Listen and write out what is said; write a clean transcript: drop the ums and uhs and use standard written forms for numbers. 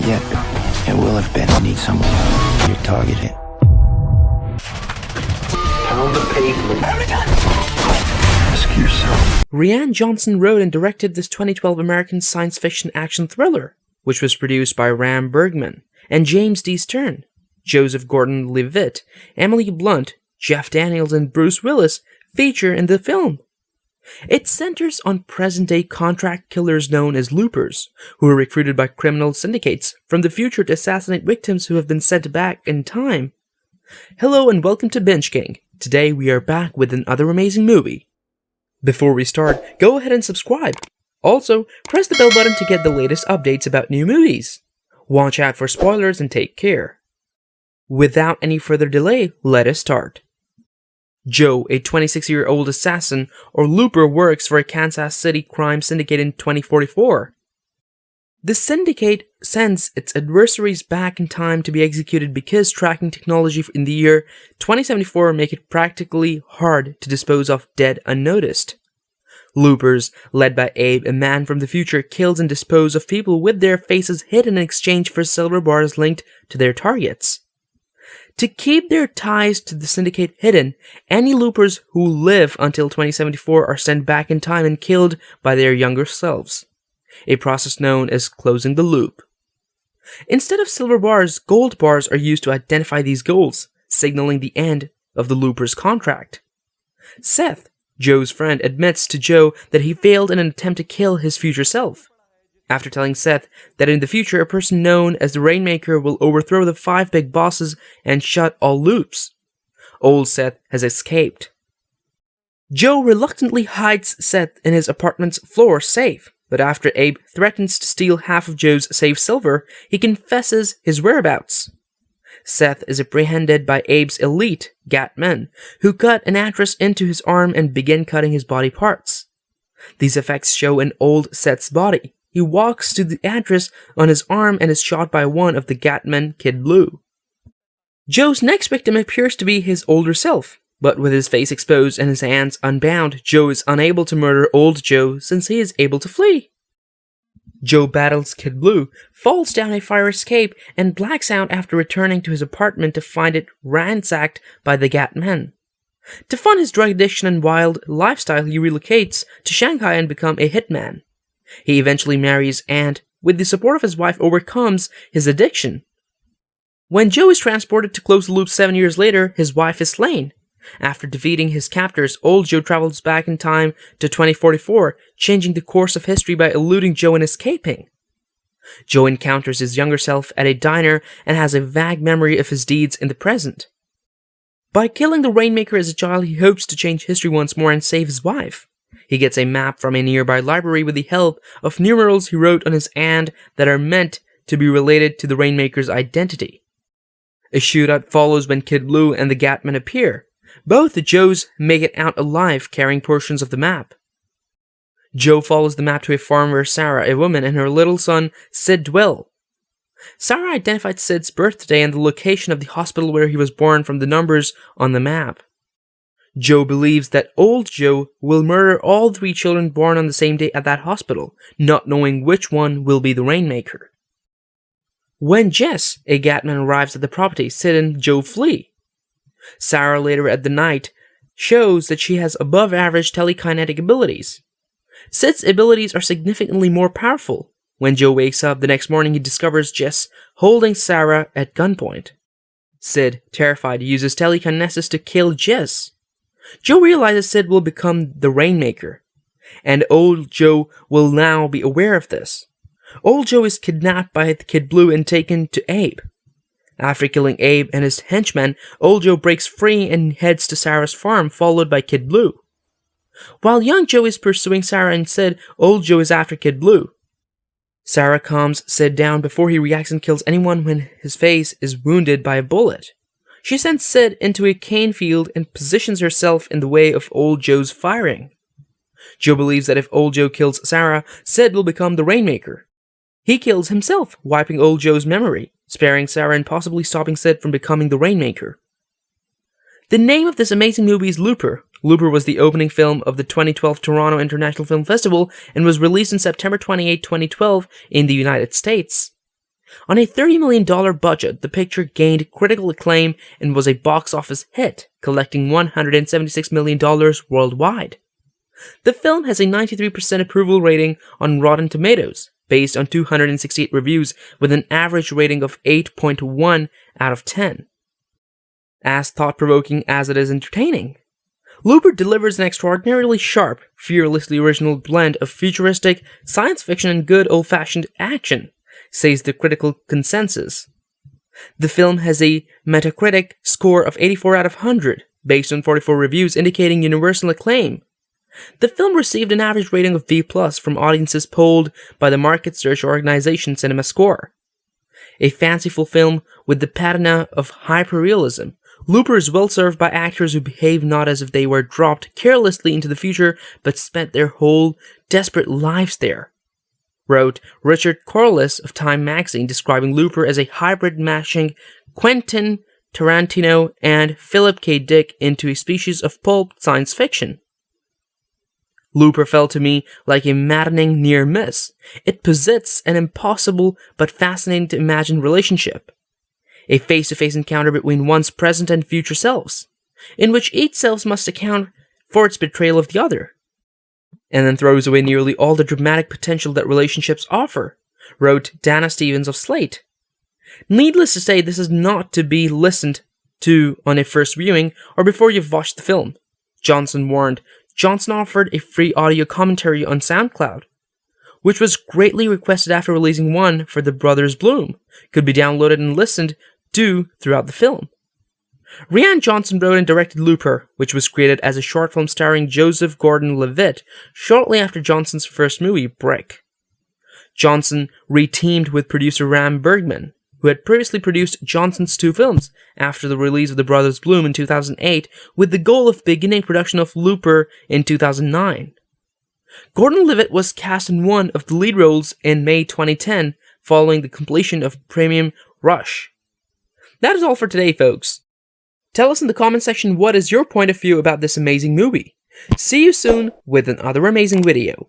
Not yet, but it will have been. I need someone to target it. Pound the pavement. Ask yourself. Rian Johnson wrote and directed this 2012 American science fiction action thriller, which was produced by Bergman and James D. Stern. Joseph Gordon-Levitt, Emily Blunt, Jeff Daniels, and Bruce Willis feature in the film. It centers on present-day contract killers known as loopers, who are recruited by criminal syndicates from the future to assassinate victims who have been sent back in time. Hello and welcome to Binge King. Today we are back with another amazing movie. Before we start, go ahead and subscribe. Also, press the bell button to get the latest updates about new movies. Watch out for spoilers and take care. Without any further delay, let us start. Joe, a 26-year-old assassin or looper, works for a Kansas City crime syndicate in 2044. The syndicate sends its adversaries back in time to be executed because tracking technology in the year 2074 make it practically hard to dispose of dead unnoticed. Loopers, led by Abe, a man from the future, kills and disposes of people with their faces hidden in exchange for silver bars linked to their targets. To keep their ties to the syndicate hidden, any loopers who live until 2074 are sent back in time and killed by their younger selves, a process known as closing the loop. Instead of silver bars, gold bars are used to identify these goals, signaling the end of the looper's contract. Seth, Joe's friend, admits to Joe that he failed in an attempt to kill his future self. After telling Seth that in the future a person known as the Rainmaker will overthrow the 5 big bosses and shut all loops, old Seth has escaped. Joe reluctantly hides Seth in his apartment's floor safe, but after Abe threatens to steal half of Joe's saved silver, he confesses his whereabouts. Seth is apprehended by Abe's elite, Gatmen, who cut an address into his arm and begin cutting his body parts. These effects show an old Seth's body. He walks to the address on his arm and is shot by one of the Gatmen, Kid Blue. Joe's next victim appears to be his older self, but with his face exposed and his hands unbound, Joe is unable to murder old Joe since he is able to flee. Joe battles Kid Blue, falls down a fire escape, and blacks out after returning to his apartment to find it ransacked by the Gatmen. To fund his drug addiction and wild lifestyle, he relocates to Shanghai and becomes a hitman. He eventually marries and, with the support of his wife, overcomes his addiction. When Joe is transported to close the loop 7 years later, his wife is slain. After defeating his captors, old Joe travels back in time to 2044, changing the course of history by eluding Joe and escaping. Joe encounters his younger self at a diner and has a vague memory of his deeds in the present. By killing the Rainmaker as a child, he hopes to change history once more and save his wife. He gets a map from a nearby library with the help of numerals he wrote on his hand that are meant to be related to the Rainmaker's identity. A shootout follows when Kid Blue and the Gatmen appear. Both the Joes make it out alive, carrying portions of the map. Joe follows the map to a farm where Sarah, a woman, and her little son, Sid, dwell. Sarah identified Sid's birthday and the location of the hospital where he was born from the numbers on the map. Joe believes that old Joe will murder all 3 children born on the same day at that hospital, not knowing which one will be the Rainmaker. When Jess, a Gatman, arrives at the property, Sid and Joe flee. Sarah later at the night shows that she has above-average telekinetic abilities. Sid's abilities are significantly more powerful. When Joe wakes up the next morning, he discovers Jess holding Sarah at gunpoint. Sid, terrified, uses telekinesis to kill Jess. Joe realizes Sid will become the Rainmaker, and old Joe will now be aware of this. Old Joe is kidnapped by Kid Blue and taken to Abe. After killing Abe and his henchmen, old Joe breaks free and heads to Sarah's farm, followed by Kid Blue. While young Joe is pursuing Sarah and Sid, old Joe is after Kid Blue. Sarah calms Sid down before he reacts and kills anyone when his face is wounded by a bullet. She sends Sid into a cane field and positions herself in the way of old Joe's firing. Joe believes that if old Joe kills Sarah, Sid will become the Rainmaker. He kills himself, wiping old Joe's memory, sparing Sarah and possibly stopping Sid from becoming the Rainmaker. The name of this amazing movie is Looper. Looper was the opening film of the 2012 Toronto International Film Festival and was released on September 28, 2012 in the United States. On a $30 million budget, the picture gained critical acclaim and was a box office hit, collecting $176 million worldwide. The film has a 93% approval rating on Rotten Tomatoes, based on 268 reviews, with an average rating of 8.1 out of 10. As thought-provoking as it is entertaining, Looper delivers an extraordinarily sharp, fearlessly original blend of futuristic, science fiction, and good old-fashioned action, says the critical consensus. The film has a Metacritic score of 84 out of 100, based on 44 reviews indicating universal acclaim. The film received an average rating of B+ from audiences polled by the market research organization CinemaScore. A fanciful film with the patina of hyperrealism, Looper is well served by actors who behave not as if they were dropped carelessly into the future but spent their whole desperate lives there, wrote Richard Corliss of Time magazine, describing Looper as a hybrid mashing Quentin Tarantino and Philip K. Dick into a species of pulp science fiction. Looper felt to me like a maddening near miss. It posits an impossible but fascinating to imagine relationship, a face-to-face encounter between one's present and future selves, in which each self must account for its betrayal of the other, and then throws away nearly all the dramatic potential that relationships offer, wrote Dana Stevens of Slate. Needless to say, this is not to be listened to on a first viewing or before you've watched the film, Johnson warned. Johnson offered a free audio commentary on SoundCloud, which was greatly requested after releasing one for the Brothers Bloom, could be downloaded and listened to throughout the film. Rian Johnson wrote and directed Looper, which was created as a short film starring Joseph Gordon-Levitt shortly after Johnson's first movie, Brick. Johnson re-teamed with producer Ram Bergman, who had previously produced Johnson's two films after the release of The Brothers Bloom in 2008, with the goal of beginning production of Looper in 2009. Gordon-Levitt was cast in one of the lead roles in May 2010, following the completion of Premium Rush. That is all for today, folks. Tell us in the comment section what is your point of view about this amazing movie. See you soon with another amazing video.